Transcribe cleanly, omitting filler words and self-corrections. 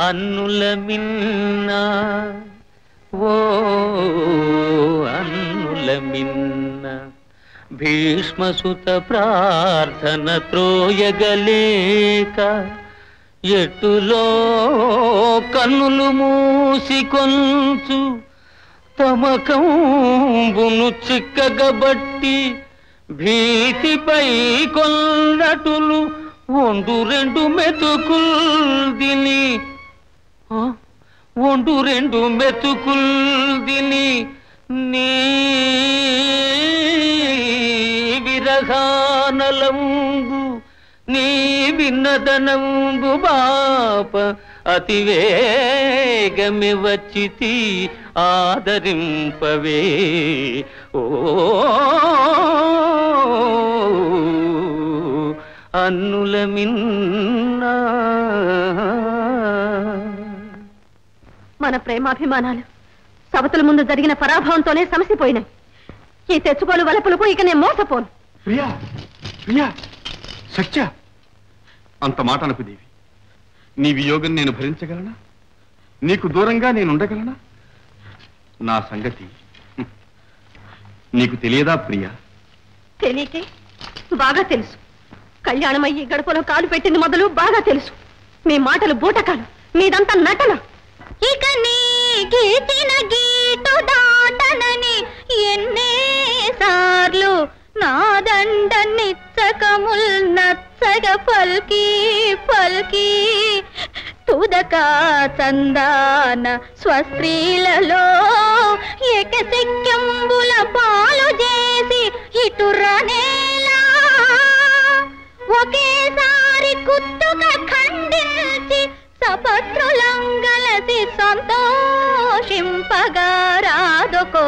అన్నుల మిన్నా ఓ అన్నుల మిన్న భీష్మసుత ప్రార్థన త్రోయగలేక ఎట్టులో కన్నులు మూసి కొంచు తమకంబును చిక్కగబట్టి భీతిపై కొన్నటులు ఒండు రెండు మెతుకుల్ దిని ఒండు రెండు మెతుకుల్ దిని నీ విరహానలంబు నీ విన్నదనంబు బాప అతివేగమి వచ్చితి ఆదరింపవే ఓ అన్నుల మిన్నా. మన ప్రేమాభిమానాలు సవతుల ముందు జరిగిన పరాభవంతోనే సమసిపోయినాయి. ఈ తెచ్చుకోలు వలపులకు ఇక నేను మోసపోను. ప్రియా ప్రియా సత్య అంత మాట అనకు దేవి. నీ వియోగం నేను భరించగలనా? నీకు దూరంగా నేను ఉండగలనా? నా సంగతి నీకు తెలియదా ప్రియా? తెలియకే బాగా తెలుసు. కళ్యాణమయ్యి గడపలో కాలు పెట్టింది మొదలు బాగా తెలుసు. మీ మాటలు బూటకాలు, మీదంతా నటన. ఇక నీ గీచిన గీటు దాటనని ఎన్నేసార్లు నాదండ నిచ్చకముల్ నచ్చగ పల్కి పల్కి తుదక చందాన స్వస్త్రీలలో ఏకశక్యంబుల పాలు చేసి ఇటురనేలా ఒకేసారి కుత్తుక ఖండించి సపత్రులంగలసి సంతోషింపగా రాదుకో